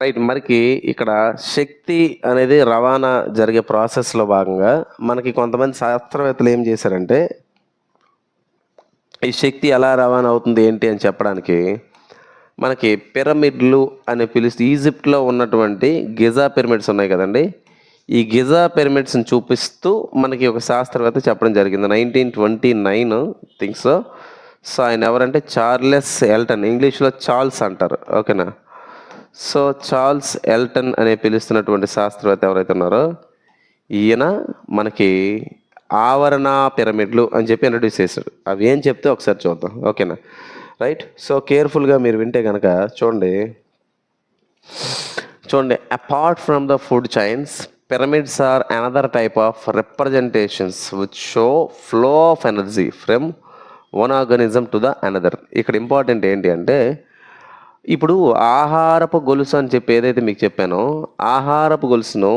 Right. మనకి ఇక్కడ శక్తి అనేది రవాణా జరిగే ప్రాసెస్‌లో భాగంగా మనకి కొంతమంది శాస్త్రవేత్తలు ఏం చేశారంటే, ఈ శక్తి ఎలా రవాణా అవుతుంది ఏంటి అని చెప్పడానికి మనకి పిరమిడ్లు అని పిలుస్తూ ఈజిప్ట్‌లో ఉన్నటువంటి గిజా పిరమిడ్స్ ఉన్నాయి కదండీ! ఈ గిజా పిరమిడ్స్‌ని చూపిస్తూ మనకి ఒక శాస్త్రవేత్త చెప్పడం జరిగింది. 1929 థింక్ సో. సో, ఆయన ఎవరంటే చార్లెస్ ఎల్టన్. ఇంగ్లీష్‌లో చార్ల్స్ అంటారు. ఓకేనా? సో, చార్ల్స్ ఎల్టన్ అనే పిలుస్తున్నటువంటి శాస్త్రవేత్త ఎవరైతే ఉన్నారో, ఈయన మనకి ఆవరణ పిరమిడ్లు అని చెప్పి ఇంట్రడ్యూస్ చేశాడు. అవి ఏం చెప్తే ఒకసారి చూద్దాం. ఓకేనా? రైట్. సో, కేర్ఫుల్గా మీరు వింటే కనుక చూడండి. Apart from the food chains, pyramids are another type of representations which show flow of energy from one organism to the another. ఇక్కడ ఇంపార్టెంట్ ఏంటి అంటే, ఇప్పుడు ఆహారపు గొలుసు అని చెప్పి ఏదైతే మీకు చెప్పానో, ఆహారపు గొలుసును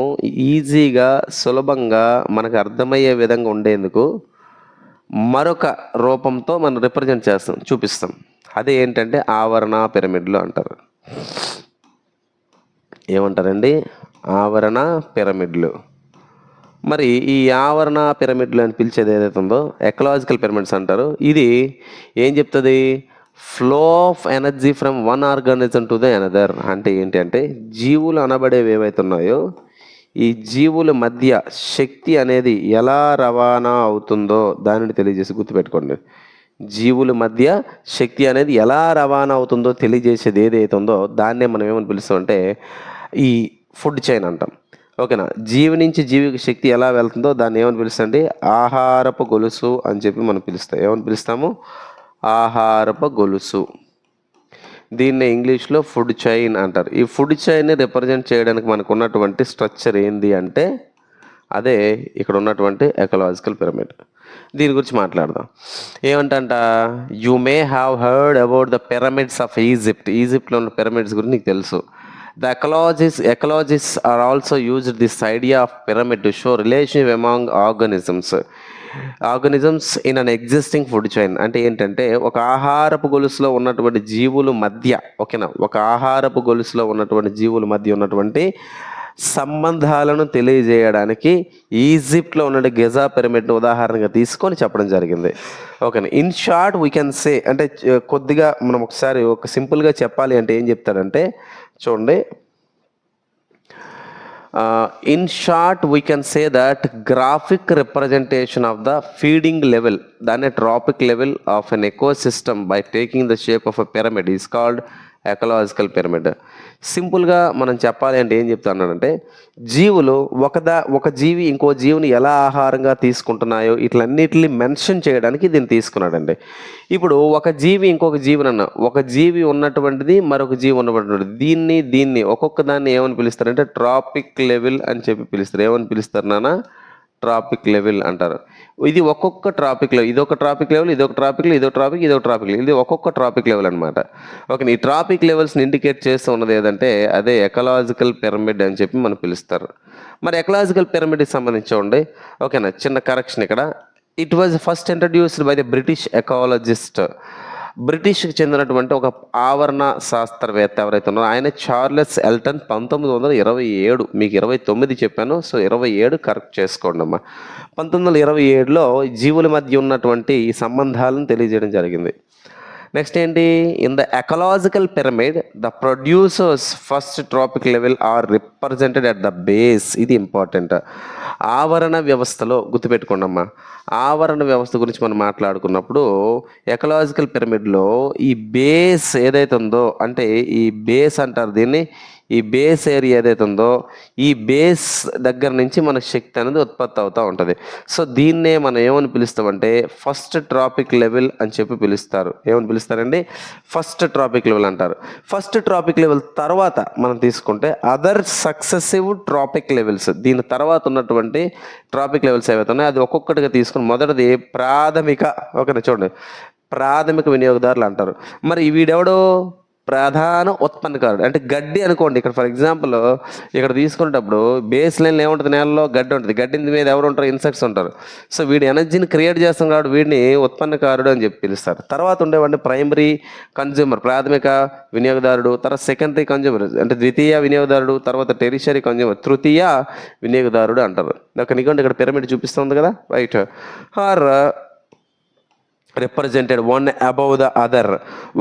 ఈజీగా సులభంగా మనకు అర్థమయ్యే విధంగా ఉండేందుకు మరొక రూపంతో మనం రిప్రజెంట్ చేస్తాం, చూపిస్తాం. అదే ఏంటంటే ఆవరణ పిరమిడ్లు అంటారు. ఏమంటారండి? ఆవరణ పిరమిడ్లు. మరి ఈ ఆవరణ పిరమిడ్లు అని పిలిచేది ఏదైతే ఉందో ఎకలాజికల్ పిరమిడ్స్ అంటారు. ఇది ఏం చెప్తుంది? Flow of energy from one organism to the another. అంటే ఏంటి అంటే, జీవులు అనబడేవి ఏవైతే ఉన్నాయో, ఈ జీవుల మధ్య శక్తి అనేది ఎలా రవాణా అవుతుందో దానిని తెలియజేసి గుర్తుపెట్టుకోండి. జీవుల మధ్య శక్తి అనేది ఎలా రవాణా అవుతుందో తెలియజేసేది ఏదైతే ఉందో దాన్నే మనం ఏమని పిలుస్తామంటే ఈ ఫుడ్ చైన్ అంటాం. ఓకేనా? జీవి నుంచి జీవికి శక్తి ఎలా వెళ్తుందో దాన్ని ఏమని పిలుస్తామండి? ఆహారపు గొలుసు అని చెప్పి మనం పిలుస్తాం. ఏమని పిలుస్తాము? ఆహారపు గొలుసు. దీన్ని ఇంగ్లీష్లో ఫుడ్ చైన్ అంటారు. ఈ ఫుడ్ చైన్ని రిప్రజెంట్ చేయడానికి మనకు ఉన్నటువంటి స్ట్రక్చర్ ఏంది అంటే అదే ఇక్కడ ఉన్నటువంటి ఎకలాజికల్ పిరమిడ్. దీని గురించి మాట్లాడదాం. ఏమంటంట, you may have heard about the pyramids of ఈజిప్ట్లో ఉన్న పిరమిడ్స్ గురించి నీకు తెలుసు. The ecologists are also used this idea of pyramid to show relationship among organisms in an existing food chain. అంటే ఏంటంటే, ఒక ఆహారపు గొలుసులో ఉన్నటువంటి జీవుల మధ్య, ఓకేనా, ఒక ఆహారపు గొలుసులో ఉన్నటువంటి జీవుల మధ్య ఉన్నటువంటి సంబంధాలను తెలియజేయడానికి ఈజిప్ట్లో ఉన్న గిజా పిరమిడ్ను ఉదాహరణగా తీసుకొని చెప్పడం జరిగింది. ఓకేనా? ఇన్ షార్ట్ వీ కెన్ సే, అంటే కొద్దిగా మనం ఒకసారి ఒక సింపుల్గా చెప్పాలి అంటే ఏం చెప్తాడంటే, చూడండి, in short we can say that graphic representation of the feeding level, దాన్ని trophic level of an ecosystem by taking the shape of a pyramid is called ecological pyramid. సింపుల్గా మనం చెప్పాలి అంటే ఏం చెప్తున్నాడంటే, జీవులు ఒక జీవి ఇంకో జీవిని ఎలా ఆహారంగా తీసుకుంటున్నాయో ఇట్లన్నిటిని మెన్షన్ చేయడానికి దీన్ని తీసుకున్నాడండి. ఇప్పుడు ఒక జీవి ఇంకొక జీవినన్న, ఒక జీవి ఉన్నటువంటిది మరొక జీవి ఉన్నటువంటిది, దీన్ని ఒక్కొక్క దాన్ని ఏమని పిలుస్తారంటే ట్రాపిక్ లెవెల్ అని చెప్పి పిలుస్తారు. ఏమని పిలుస్తారు నాన్న? ట్రాపిక్ లెవెల్ అంటారు. ఇది ఒక్కొక్క ట్రాపిక్ లెవెల్, ఇదొక ట్రాపిక్ లెవెల్, ఇదొక ట్రాపిక్ లెవెల్, ఇదొక ట్రాపిక్ లెవెల్, ఇది ఒక్కొక్క ట్రాపిక్ లెవెల్ అనమాట. ఓకే, ఈ ట్రాపిక్ లెవెల్స్ని ఇండికేట్ చేస్తూ ఉన్నది ఏదంటే అదే ఎకలాజికల్ పిరమిడ్ అని చెప్పి మనం పిలుస్తారు. మరి ఎకలాజికల్ పిరమిడ్కి సంబంధించి చూడండి. ఓకేనా? చిన్న కరెక్షన్ ఇక్కడ. It was first introduced by the British ecologist. బ్రిటిష్కి చెందినటువంటి ఒక ఆవరణ శాస్త్రవేత్త ఎవరైతే ఉన్నారో ఆయన చార్లెస్ ఎల్టన్. 1927. మీకు 29 చెప్పాను, సో 27 కరెక్ట్ చేసుకోండి అమ్మా. 1927లో జీవుల మధ్య ఉన్నటువంటి ఈ సంబంధాలను తెలియజేయడం జరిగింది. నెక్స్ట్ ఏంటి? In the ecological pyramid the producers first trophic level are represented at the base. ఇది ఇంపార్టెంట్. ఆవరణ వ్యవస్థలో గుర్తుపెట్టుకోండి అమ్మా. ఆవరణ వ్యవస్థ గురించి మనం మాట్లాడుకున్నప్పుడు ఎకలాజికల్ పిరమిడ్లో ఈ బేస్ ఏదైతే ఉందో, అంటే ఈ బేస్ అంటారు దీన్ని, ఈ బేస్ ఏరియా ఏదైతే ఉందో ఈ బేస్ దగ్గర నుంచి మనకు శక్తి అనేది ఉత్పత్తి అవుతూ ఉంటుంది. సో దీన్నే మనం ఏమని పిలుస్తామంటే ఫస్ట్ ట్రాపిక్ లెవెల్ అని చెప్పి పిలుస్తారు. ఏమని పిలుస్తారండి? ఫస్ట్ ట్రాపిక్ లెవెల్ అంటారు. ఫస్ట్ ట్రాపిక్ లెవెల్ తర్వాత మనం తీసుకుంటే అదర్ సక్సెసివ్ ట్రాపిక్ లెవెల్స్, దీని తర్వాత ఉన్నటువంటి ట్రాపిక్ లెవెల్స్ ఏవైతే ఉన్నాయో అది ఒక్కొక్కటిగా తీసుకుని మొదటిది ప్రాథమిక. ఓకేనా? చూడండి, ప్రాథమిక వినియోగదారులు అంటారు. మరి వీడెవడో ప్రధాన ఉత్పన్నకారుడు. అంటే గడ్డి అనుకోండి, ఇక్కడ ఫర్ ఎగ్జాంపుల్ ఇక్కడ తీసుకునేటప్పుడు బేస్ లైన్లో ఏముంటుంది, నేలలో గడ్డి ఉంటుంది, గడ్డి మీద ఎవరు ఉంటారు, ఇన్సెక్ట్స్ ఉంటారు. సో వీడి ఎనర్జీని క్రియేట్ చేస్తాం కాబట్టి వీడిని ఉత్పన్నకారుడు అని చెప్పి పిలుస్తారు. తర్వాత ఉండేవాడిని ప్రైమరీ కన్జ్యూమర్, ప్రాథమిక వినియోగదారుడు, తర్వాత సెకండరీ కన్జ్యూమర్ అంటే ద్వితీయ వినియోగదారుడు, తర్వాత టెరిషరీ కన్జ్యూమర్ తృతీయ వినియోగదారుడు అంటారు. ఎందుకంటే ఇక్కడ పిరమిడ్ చూపిస్తుంది కదా, right. Are represented one above the other,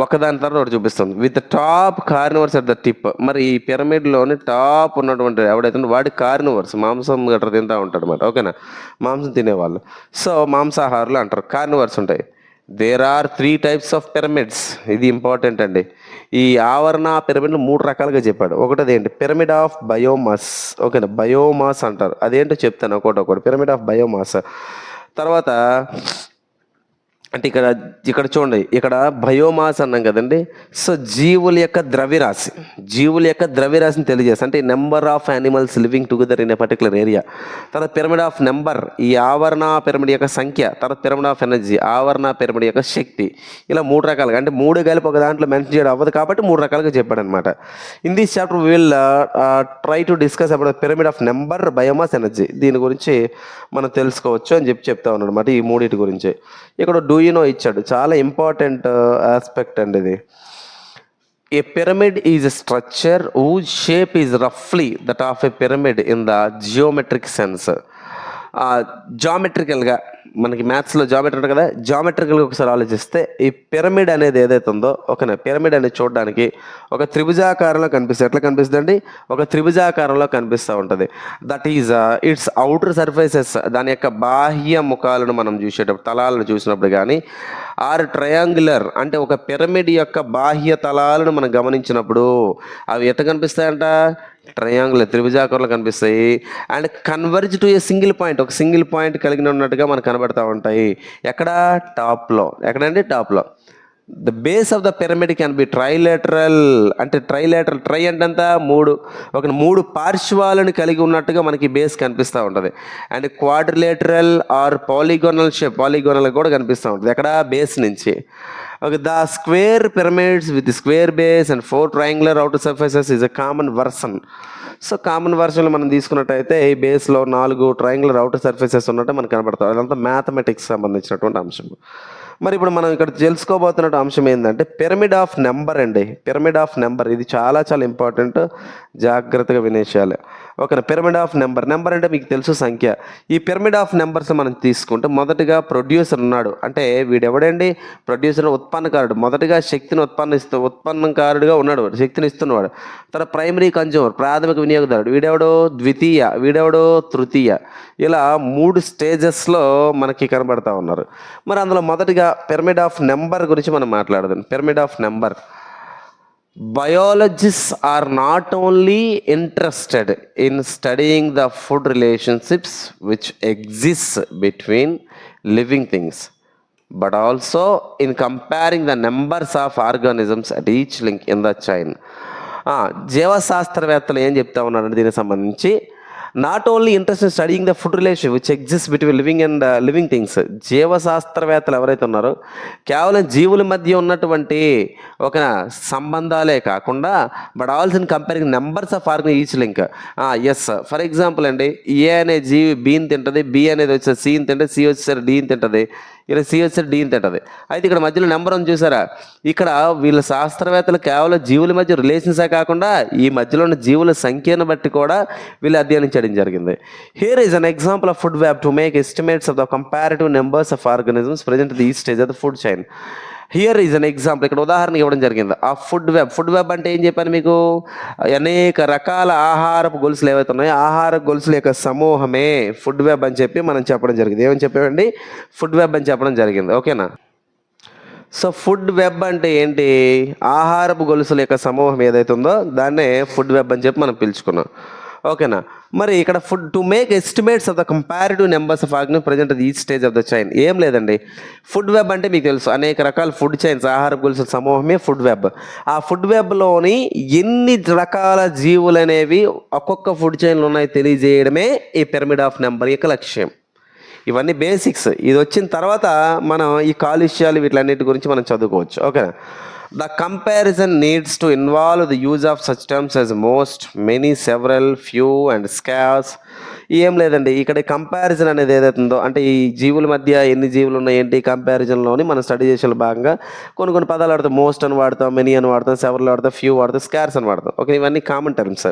ఒకదాని తర్వాత ఒకటి చూపిస్తుంది, with top carnivores at the tip. మరి ఈ పిరమిడ్లోని టాప్ ఉన్నటువంటి ఎవడైతే వాడి కార్నివర్స్, మాంసం గట్రా తింటూ ఉంటాడు అనమాట. ఓకేనా, మాంసం తినేవాళ్ళు. సో మాంసాహారులు అంటారు, కార్నివర్స్ ఉంటాయి. There are 3 types of pyramids. ఇది ఇంపార్టెంట్ అండి. ఈ ఆవరణ పిరమిడ్లు 3 రకాలుగా చెప్పాడు. ఒకటి ఏంటి, పిరమిడ్ ఆఫ్ బయోమాస్. ఓకేనా, బయోమాస్ అంటారు, అదేంటో చెప్తాను ఒకటి. Pyramid of biomass. తర్వాత అంటే ఇక్కడ చూడండి, ఇక్కడ బయోమాస్ అన్నాం కదండి. సో జీవుల యొక్క ద్రవ్యరాశిని తెలియజేస్తుంది. అంటే number of animals living together in a particular area. తర్వాత పిరమిడ్ ఆఫ్ నెంబర్, ఈ ఆవరణ పిరమిడ్ యొక్క సంఖ్య. తర్వాత పిరమిడ్ ఆఫ్ ఎనర్జీ, ఆవరణ పిరమిడ్ యొక్క శక్తి. ఇలా 3 రకాలుగా, అంటే 3 కలిపి ఒక దాంట్లో మెన్షన్ చేయడం అవ్వదు కాబట్టి 3 రకాలుగా చెప్పాడు అనమాట. In this chapter will try to discuss about pyramid of number, biomass, energy. దీని గురించి మనం తెలుసుకోవచ్చు అని చెప్తా ఉన్నాడు అనమాట, ఈ 3 గురించి. ఇక్కడ ఇచ్చాడు, చాలా ఇంపార్టెంట్ ఆస్పెక్ట్ అండి ఇది. A pyramid is a structure whose shape is roughly that of a pyramid in the geometric sense. జామెట్రికల్గా మనకి మ్యాథ్స్లో జామెట్రీ ఉంటుంది కదా, జామెట్రికల్గా ఒకసారి ఆలోచిస్తే ఈ పిరమిడ్ అనేది ఏదైతే ఉందో, ఓకేనా, పిరమిడ్ అనేది చూడడానికి ఒక త్రిభుజాకారంలో కనిపిస్తుంది. ఎట్లా కనిపిస్తుంది అండి, ఒక త్రిభుజాకారంలో కనిపిస్తూ ఉంటుంది. That is it's outer surfaces, దాని యొక్క బాహ్య ముఖాలను మనం చూసేటప్పుడు, తలాలను చూసినప్పుడు కానీ, ఆర్ ట్రయాంగులర్ అంటే ఒక పిరమిడ్ యొక్క బాహ్య తలాలను మనం గమనించినప్పుడు అవి ఎట్లా కనిపిస్తాయంట, ట్రయాంగులర్ త్రిభుజాకారంలో కనిపిస్తాయి. And converge to a single point, ఒక సింగిల్ పాయింట్ కలిగి ఉన్నట్టుగా మనకు కనబడతా ఉంటాయి. ఎక్కడ, టాప్లో. ఎక్కడండి, టాప్లో. The base of the pyramid can be trilateral. అంటే ట్రై అంటే అంతా 3 పార్శ్వాలను కలిగి ఉన్నట్టుగా మనకి బేస్ కనిపిస్తూ ఉంటుంది. అండ్ క్వాడ్రిలేటరల్ ఆర్ పాలిగోనల్ షేప్, పాలిగోనల్ కూడా కనిపిస్తూ ఉంటుంది. ఎక్కడ, బేస్ నుంచి. Okay, the square pyramids with the square base and 4 triangular outer surfaces is a common version. So common వర్షన్లో మనం తీసుకున్నట్టయితే ఈ బేస్లో 4 ట్రయాంగులర్ అవుటర్ సర్ఫేసెస్ ఉన్నట్టు మనకు కనబడతాయి. అదంతా మ్యాథమెటిక్స్ సంబంధించినటువంటి అంశం. మరి ఇప్పుడు మనం ఇక్కడ తెలుసుకోబోతున్న అంశం ఏంటంటే పిరమిడ్ ఆఫ్ నెంబర్ అండి. పిరమిడ్ ఆఫ్ నెంబర్ ఇది చాలా ఇంపార్టెంట్, జాగ్రత్తగా వినేయాలి. ఓకేనా, పిరమిడ్ ఆఫ్ నెంబర్ అంటే మీకు తెలుసు సంఖ్య. ఈ పిరమిడ్ ఆఫ్ నెంబర్స్ మనం తీసుకుంటే మొదటిగా ప్రొడ్యూసర్ ఉన్నాడు. అంటే వీడెవడండి, ప్రొడ్యూసర్, ఉత్పన్నకారుడు. మొదటిగా శక్తిని ఉత్పన్నకారుడుగా ఉన్నాడు, శక్తిని ఇస్తున్నవాడు. తర్వాత ప్రైమరీ కన్జ్యూమర్, ప్రాథమిక వినియోగదారుడు, వీడెవడో ద్వితీయ, వీడెవడో తృతీయ. ఇలా 3 స్టేజెస్లో మనకి కనబడతా ఉన్నారు. మరి అందులో మొదటిగా పిరమిడ్ ఆఫ్ నెంబర్ గురించి మనం మాట్లాడదాం. Pyramid of number. Biologists are not only interested in studying the food relationships which exist between living things, but also in comparing the numbers of organisms at each link in the chain. జీవశాస్త్రవేత్తలు ఏం చెప్తా ఉన్నారంటే దీనికి సంబంధించి, not only interest in studying the food relation which exist between living things. జీవశాస్త్రవేత్తలు ఎవరైతే ఉన్నారో కేవలం జీవుల మధ్య ఉన్నటువంటి ఒక సంబంధాలే కాకుండా, but also in comparing numbers of organ each link. Yes, for example అండి, ఏ అనే జీవి బీని తింటుంది, బి అనేది వచ్చేసి సిని తింటుంది, సి వచ్చేసరి డీని తింటుంది, ఇలా సి వచ్చేసరి డీని తింటుంది. అయితే ఇక్కడ మధ్యలో నెంబర్ ఉంది చూసారా, ఇక్కడ వీళ్ళ శాస్త్రవేత్తలు కేవలం జీవుల మధ్య రిలేషన్సే కాకుండా ఈ మధ్యలో ఉన్న జీవుల సంఖ్యను బట్టి కూడా వీళ్ళు అధ్యయనం చేయడం జరిగింది. Here is an example of food web to make estimates of the comparative numbers of organisms present the stage of the food chain. Here is an example, ఇక్కడ ఉదాహరణ ఇవ్వడం జరిగింది. ఆ ఫుడ్ వెబ్ అంటే ఏం చెప్పాను మీకు, అనేక రకాల ఆహారపు గొలుసులు ఏవైతే ఉన్నాయో ఆహార గొలుసుల యొక్క సమూహమే ఫుడ్ వెబ్ అని చెప్పి మనం చెప్పడం జరిగింది. ఏమని చెప్పామండి, ఫుడ్ వెబ్ అని చెప్పడం జరిగింది. ఓకేనా. సో ఫుడ్ వెబ్ అంటే ఏంటి, ఆహారపు గొలుసుల యొక్క సమూహం ఏదైతే ఉందో దాన్నే ఫుడ్ వెబ్ అని చెప్పి మనం పిలుచుకున్నాం. ఓకేనా. మరి ఇక్కడ food to make estimates of the comparative numbers of organ present each stage of the chain. ఏం లేదండి, ఫుడ్ వెబ్ అంటే మీకు తెలుసు అనేక రకాల ఫుడ్ చైన్స్, ఆహార గొలుసుల సమూహమే ఫుడ్ వెబ్. ఆ ఫుడ్ వెబ్లోని ఎన్ని రకాల జీవులు అనేవి ఒక్కొక్క ఫుడ్ చైన్లు ఉన్నాయి తెలియజేయడమే ఈ పిరమిడ్ ఆఫ్ నెంబర్ యొక్క లక్ష్యం. ఇవన్నీ బేసిక్స్. ఇది వచ్చిన తర్వాత మనం ఈ కాలుష్యాలు వీటన్నిటి గురించి మనం చదువుకోవచ్చు. Okay. The comparison needs to involve the use of such terms as most, many, several, few and scarce. ఏం లేదండి, ఇక్కడ కంపారిజన్ అనేది ఏదైతుందో అంటే ఈ జీవుల మధ్య ఎన్ని జీవులు ఉన్నాయి ఏంటి కంపారిజన్లోని మనం స్టడీ చేసే భాగంగా కొన్ని పదాలు వాడతాం. మోస్ట్ అని వాడతాం, మెనీ అని వాడతాం, సెవెరల్ వాడతాం, ఫ్యూ వాడతాం, స్కార్స్ అని వాడతాం. ఓకే, ఇవన్నీ common terms.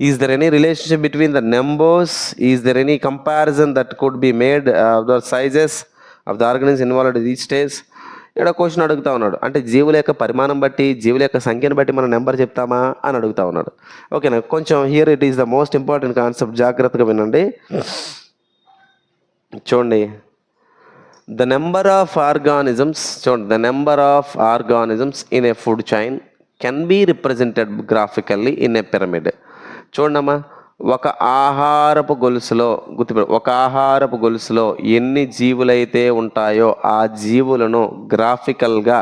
Is there any relationship between the numbers? Is there any comparison that could be made of the sizes of the organism involved in each stage? ఇక్కడ question అడుగుతా ఉన్నాడు, అంటే జీవుల యొక్క పరిమాణం బట్టి, జీవుల యొక్క సంఖ్యను బట్టి మనం నెంబర్ చెప్తామా అని అడుగుతా ఉన్నాడు. ఓకేనా, కొంచెం here it is the most important concept, జాగ్రత్తగా వినండి. చూడండి, ద నెంబర్ ఆఫ్ ఆర్గానిజమ్స్, చూడండి, the number of organisms in a food chain can be represented graphically in a pyramid. చూడమ్మా, ఒక ఆహారపు గొలుసులో ఒక ఆహారపు గొలుసులో ఎన్ని జీవులైతే ఉంటాయో ఆ జీవులను గ్రాఫికల్గా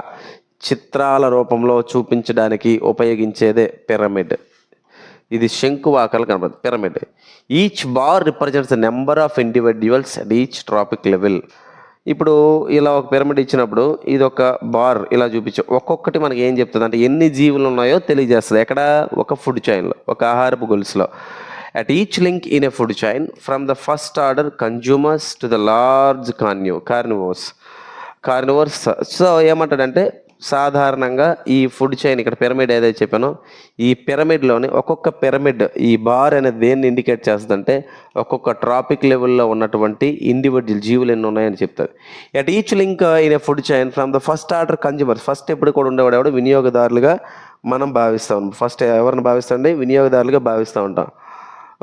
చిత్రాల రూపంలో చూపించడానికి ఉపయోగించేదే పిరమిడ్. ఇది శంకువాకాలు కనబడుతుంది pyramid. Each bar represents the number of individuals at each trophic level. ఇప్పుడు ఇలా ఒక పిరమిడ్ ఇచ్చినప్పుడు ఇది ఒక బార్ ఇలా చూపించు, ఒక్కొక్కటి మనకి ఏం చెప్తుంది అంటే ఎన్ని జీవులు ఉన్నాయో తెలియజేస్తుంది. ఎక్కడ? ఒక ఫుడ్ చైన్లో, ఒక ఆహారపు గొలుసులో. At each link in a food chain, from the first order consumers to the large carnivores. So ఏమంటాడంటే సాధారణంగా ఈ ఫుడ్ చైన్, ఇక్కడ పిరమిడ్ ఏదైతే చెప్పానో ఈ పిరమిడ్లోని ఒక్కొక్క పిరమిడ్, ఈ బార్ అనేది దేన్ని ఇండికేట్ చేస్తుందంటే ఒక్కొక్క ట్రాపిక్ లెవెల్లో ఉన్నటువంటి ఇండివిజువల్ జీవులు ఎన్ని ఉన్నాయని చెప్తుంది. At each link in a food chain from the first order consumers, first ఎప్పుడు కూడా ఉండేవాడు ఎవడు? వినియోగదారులుగా మనం భావిస్తాం. ఫస్ట్ ఎవరిని భావిస్తామండి? వినియోగదారులుగా భావిస్తూ ఉంటాం.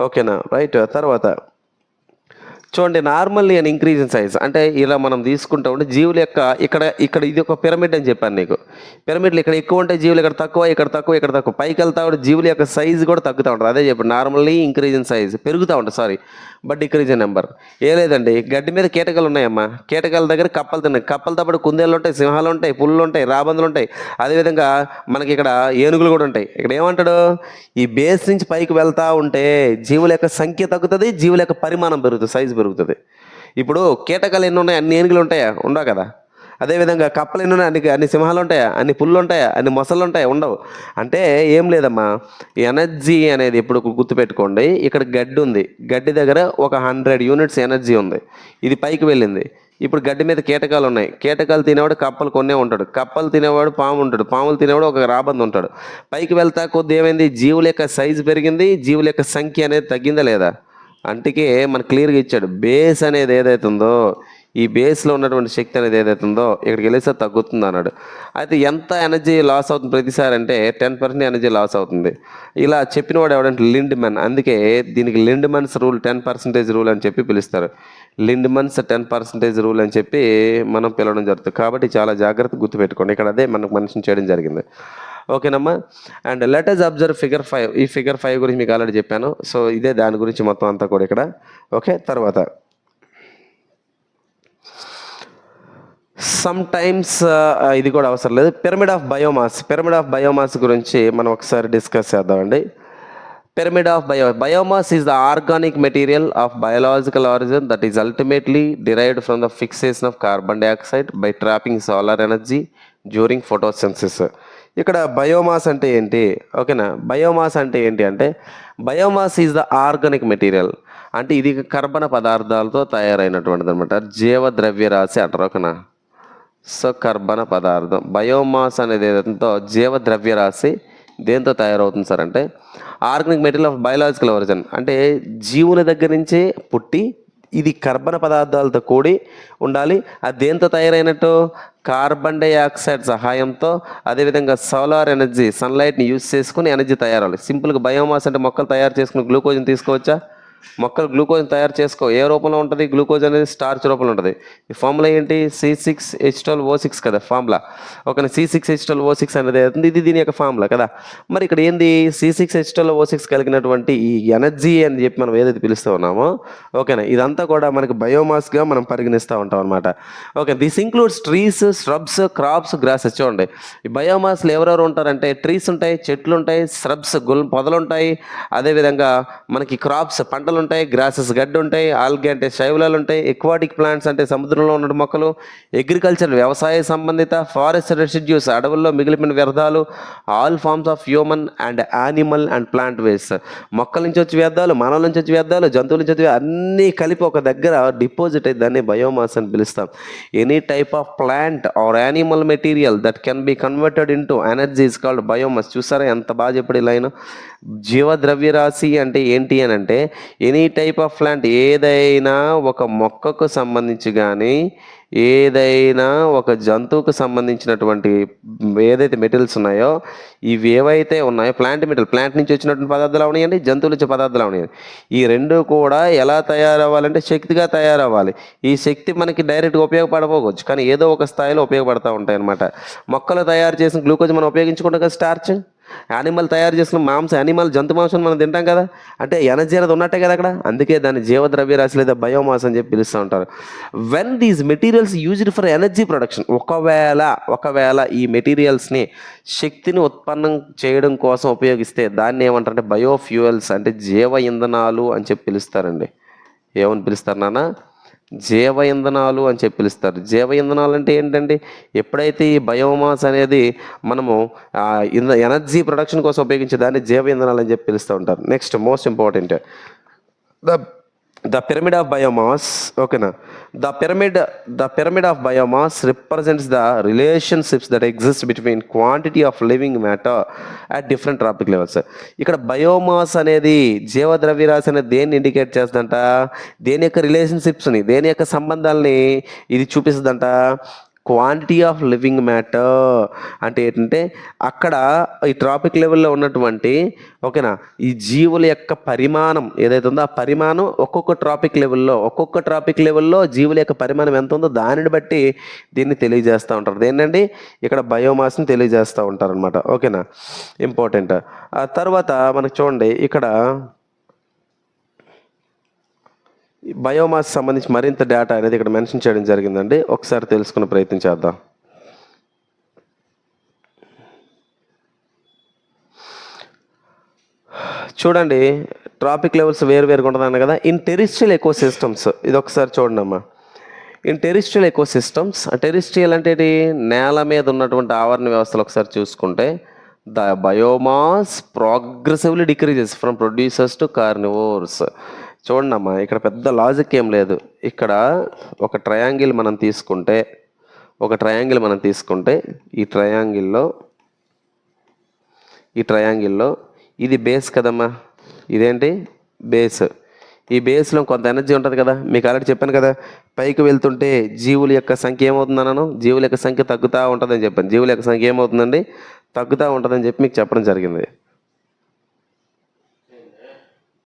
ఓకేనా, రైట్. తర్వాత చూడండి, normally and increase in size, అంటే ఇలా మనం తీసుకుంటా ఉంటే జీవుల యొక్క ఇక్కడ ఇది ఒక పిరమిడ్ అని చెప్పాను నీకు. పిరమిడ్లు ఇక్కడ ఎక్కువ ఉంటాయి జీవులు, ఇక్కడ తక్కువ, ఇక్కడ తక్కువ, ఇక్కడ తక్కువ. పైకి వెళ్తా ఉంటే జీవుల యొక్క సైజు కూడా తగ్గుతూ ఉంటుంది. అదే చెప్పండి, నార్మల్లీ ఇంక్రీజ్ ఇన్ సైజ్, పెరుగుతూ ఉంటుంది బట్ డిక్రీజ్ ఇన్ నెంబర్. ఏ లేదండి, గడ్డి మీద కీటకాలు ఉన్నాయమ్మా, కీటకాల దగ్గర కప్పలు తిన్నాయి, కప్పలతో పాటు కుందేళ్ళు ఉంటాయి, సింహాలు ఉంటాయి, పుల్లు ఉంటాయి, రాబందులు ఉంటాయి. అదేవిధంగా మనకి ఇక్కడ ఏనుగులు కూడా ఉంటాయి. ఇక్కడ ఏమంటాడు, ఈ బేస్ నుంచి పైకి వెళ్తూ ఉంటే జీవుల యొక్క సంఖ్య తగ్గుతుంది, జీవుల యొక్క పరిమాణం పెరుగుతుంది, సైజు పెరుగుతుంది. ఇప్పుడు కీటకాలు ఎన్ని ఉన్నాయి? అన్ని ఏనుగులు ఉంటాయా? ఉండవు కదా. అదేవిధంగా కప్పలు ఎన్ని ఉన్నాయి? అన్ని సింహాలు ఉంటాయా? అన్ని పుల్లు ఉంటాయా? అన్ని మొసళ్ళు ఉంటాయా? ఉండవు. అంటే ఏం లేదమ్మా, ఎనర్జీ అనేది ఎప్పుడు గుర్తుపెట్టుకోండి. ఇక్కడ గడ్డి ఉంది, గడ్డి దగ్గర ఒక 100 యూనిట్స్ ఎనర్జీ ఉంది, ఇది పైకి వెళ్ళింది. ఇప్పుడు గడ్డి మీద కీటకాలు ఉన్నాయి, కీటకాలు తినేవాడు కప్పలు కొన్నే ఉంటాడు, కప్పలు తినేవాడు పాము ఉంటాడు, పాములు తినేవాడు ఒక రాబందు ఉంటాడు. పైకి వెళ్తా కొద్ది ఏమైంది? జీవుల యొక్క సైజు పెరిగింది, జీవుల యొక్క సంఖ్య అనేది తగ్గిందా లేదా? అంటికే మనకు క్లియర్గా ఇచ్చాడు, బేస్ అనేది ఏదైతే ఉందో, ఈ బేస్లో ఉన్నటువంటి శక్తి అనేది ఏదైతే ఉందో ఇక్కడికి వెళ్ళేసరి తగ్గుతుంది అన్నాడు. అయితే ఎంత ఎనర్జీ లాస్ అవుతుంది ప్రతిసారి అంటే 10% ఎనర్జీ లాస్ అవుతుంది. ఇలా చెప్పినవాడు ఎవడంటే లిండ్మన్. అందుకే దీనికి లిండ్మన్స్ రూల్, 10% రూల్ అని చెప్పి పిలుస్తారు. లిండ్మన్స్ 10% రూల్ అని చెప్పి మనం పిలవడం జరుగుతుంది. కాబట్టి చాలా జాగ్రత్తగా గుర్తుపెట్టుకోండి, ఇక్కడ అదే మనకు మనిషిని చేయడం జరిగింది. ఓకేనమ్మా. And let us observe figure 5. ఈ ఫిగర్ 5 గురించి మీకు ఆల్రెడీ చెప్పాను. సో ఇదే దాని గురించి మొత్తం అంతా కూడా ఇక్కడ. ఓకే, తర్వాత సమ్ టైమ్స్ ఇది కూడా అవసరం లేదు. పిరమిడ్ ఆఫ్ బయోమాస్ గురించి మనం ఒకసారి డిస్కస్ చేద్దామండి. Pyramid of biomass is the organic material of biological origin that is ultimately derived from the fixation of carbon dioxide by trapping solar energy during photosynthesis. ఇక్కడ biomass అంటే ఏంటి? ఓకేనా, biomass అంటే ఏంటి అంటే biomass is the organic material, అంటే ఇది కర్బన పదార్థాలతో తయారైనటువంటిది అనమాట. జీవ ద్రవ్యరాశి అంటారు. ఓకేనా, సో కర్బన పదార్థం బయోమాస్ అనేది ఏదంతో జీవ ద్రవ్యరాశి దేంతో తయారవుతుంది సార్ అంటే organic material of biological origin, అంటే జీవుల దగ్గర నుంచే పుట్టి ఇది కర్బన పదార్థాలతో కూడి ఉండాలి. అది దేంతో తయారైనట్టు? కార్బన్ డైఆక్సైడ్ సహాయంతో, అదేవిధంగా సోలార్ ఎనర్జీ, సన్లైట్ని యూజ్ చేసుకుని ఎనర్జీ తయారవ్వాలి. సింపుల్గా బయోమాస్ అంటే మొక్కలు తయారు చేసుకుని గ్లూకోజ్ని తీసుకోవచ్చా? మొక్కలు గ్లూకోజ్ తయారు చేసుకో. ఏ రూపంలో ఉంటుంది? గ్లూకోజ్ అనేది స్టార్చ్ రూపంలో ఉంటుంది. ఈ ఫార్ములా ఏంటి? C6H12O6 కదా ఫార్ములా. ఓకే, C6H12O6 అనేది అవుతుంది, ఇది దీని యొక్క ఫార్ములా కదా. మరి ఇక్కడ ఏంది? C6H12O6 కలిగినటువంటి ఈ ఎనర్జీ అని చెప్పి మనం ఏదైతే పిలుస్తూ ఉన్నామో, ఓకేనా, ఇదంతా కూడా మనకి బయోమాస్గా మనం పరిగణిస్తూ ఉంటాం అనమాట. Okay, this includes trees, shrubs, crops, grasses. చూడండి, ఈ బయోమాస్లో ఎవరెవరు ఉంటారంటే ట్రీస్ ఉంటాయి, చెట్లు ఉంటాయి, స్రబ్స్ పొదలు ఉంటాయి, అదేవిధంగా మనకి క్రాప్స్ పంటలు పంటలు ఉంటాయి, గ్రాసెస్ గడ్డి ఉంటాయి, ఆల్గే అంటే శైవలాలు ఉంటాయి, ఎక్వాటిక్ ప్లాంట్స్ అంటే సముద్రంలో ఉన్న మొక్కలు, అగ్రికల్చర్ వ్యవసాయ సంబంధిత, ఫారెస్ట్ రెసిడ్యూస్ అడవుల్లో మిగిలిపోయిన వ్యర్థాలు, all forms of human and animal and plant waste. మొక్కల నుంచి వచ్చే వ్యర్థాలు, మానవుల నుంచి వచ్చే వ్యర్థాలు, జంతువుల నుంచి వచ్చే అన్నీ కలిపి ఒక దగ్గర డిపాజిట్ అయితే దాన్ని బయోమాస్ అని పిలుస్తాం. Any type of plant or animal material that can be converted into energy is called biomass. చూసారా ఎంత బాగా చెప్పాడు ఈ లైన్. జీవద్రవ్యరాశి అంటే ఏంటి అని అంటే ఎనీ టైప్ ఆఫ్ ప్లాంట్, ఏదైనా ఒక మొక్కకు సంబంధించి కానీ ఏదైనా ఒక జంతువుకు సంబంధించినటువంటి ఏదైతే మెటీరియల్స్ ఉన్నాయో, ఇవి ఏవైతే ఉన్నాయో ప్లాంట్ మెటీరియల్, ప్లాంట్ నుంచి వచ్చినటువంటి పదార్థాలు అవనియండి, జంతువుల నుంచి పదార్థాలు అవనియండి, ఈ రెండు కూడా ఎలా తయారవ్వాలంటే శక్తిగా తయారవ్వాలి. ఈ శక్తి మనకి డైరెక్ట్గా ఉపయోగపడకపోవచ్చు, కానీ ఏదో ఒక స్థాయిలో ఉపయోగపడుతూ ఉంటాయి అన్నమాట. మొక్కలు తయారు చేసిన గ్లూకోజ్ మనం ఉపయోగించుకుంటాం కదా, స్టార్చ్. యానిమల్ తయారు చేసిన యానిమల్ జంతు మాంసం మనం తింటాం కదా, అంటే ఎనర్జీ అనేది ఉన్నట్టే కదా అక్కడ. అందుకే దాన్ని జీవద్రవ్యరాశి లేదా బయోమాస్ అని చెప్పి పిలుస్తూ ఉంటారు. When these materials used for energy production, ఒకవేళ ఈ మెటీరియల్స్ని శక్తిని ఉత్పన్నం చేయడం కోసం ఉపయోగిస్తే దాన్ని ఏమంటారంటే బయోఫ్యూయల్స్ అంటే జీవ ఇంధనాలు అని చెప్పి పిలుస్తారండి. ఏమని పిలుస్తారు నాన్న? జీవ ఇంధనాలు అని చెప్పి పిలుస్తారు. జీవ ఇంధనాలు అంటే ఏంటండి? ఎప్పుడైతే ఈ బయోమాస్ అనేది మనము ఎనర్జీ ప్రొడక్షన్ కోసం ఉపయోగించే దాన్ని జీవ ఇంధనాలు అని చెప్పి పిలుస్తూ ఉంటారు. Next most important, the pyramid of biomass. Okay na, the pyramid of biomass represents the relationships that exist between quantity of living matter at different trophic levels. ఇక్కడ బయోమాస్ అనేది జీవద్రవ్యరాశి అనేది దేన్ని ఇండికేట్ చేస్తుందంట? దేని యొక్క రిలేషన్షిప్స్ని, దేని యొక్క సంబంధాలని ఇది చూపిస్తుందంట? క్వాంటిటీ ఆఫ్ లివింగ్ మ్యాటర్ అంటే ఏంటంటే అక్కడ ఈ ట్రాపిక్ లెవెల్లో ఉన్నటువంటి ఓకేనా ఈ జీవుల యొక్క పరిమాణం ఏదైతే ఉందో ఆ పరిమాణం ఒక్కొక్క ట్రాపిక్ లెవెల్లో జీవుల యొక్క పరిమాణం ఎంత ఉందో దానిని బట్టి దీన్ని తెలియజేస్తూ ఉంటారు. దేనండి? ఇక్కడ బయోమాస్ని తెలియజేస్తూ ఉంటారు అనమాట. ఓకేనా, ఇంపార్టెంట్. ఆ తర్వాత మనకు చూడండి ఇక్కడ బయోమాస్ సంబంధించి మరింత డేటా అనేది ఇక్కడ మెన్షన్ చేయడం జరిగిందండి. ఒకసారి తెలుసుకునే ప్రయత్నం చేద్దాం. చూడండి, ట్రాపిక్ లెవెల్స్ వేరువేరుగా ఉంటుందన్న కదా. ఇన్ టెరిస్ట్రియల్ ఎకోసిస్టమ్స్, ఇది ఒకసారి చూడండి అమ్మా. ఇన్ టెరిస్ట్రియల్ ఎకోసిస్టమ్స్, టెరిస్ట్రియల్ అంటే నేల మీద ఉన్నటువంటి ఆవరణ వ్యవస్థలు ఒకసారి చూసుకుంటే the biomass progressively decreases from producers to carnivores. చూడండి అమ్మా, ఇక్కడ పెద్ద లాజిక్ ఏం లేదు. ఇక్కడ ఒక ట్రయాంగిల్ మనం తీసుకుంటే ఈ ట్రయాంగిల్లో ఇది బేస్ కదమ్మా, ఇదేంటి బేస్. ఈ బేస్లో కొంత ఎనర్జీ ఉంటుంది కదా, మీకు ఆల్రెడీ చెప్పాను కదా. పైకి వెళ్తుంటే జీవుల యొక్క సంఖ్య ఏమవుతుందన్నాను? జీవుల యొక్క సంఖ్య తగ్గుతూ ఉంటుందని చెప్పాను. జీవుల యొక్క సంఖ్య ఏమవుతుందండి? తగ్గుతూ ఉంటుందని చెప్పి మీకు చెప్పడం జరిగింది.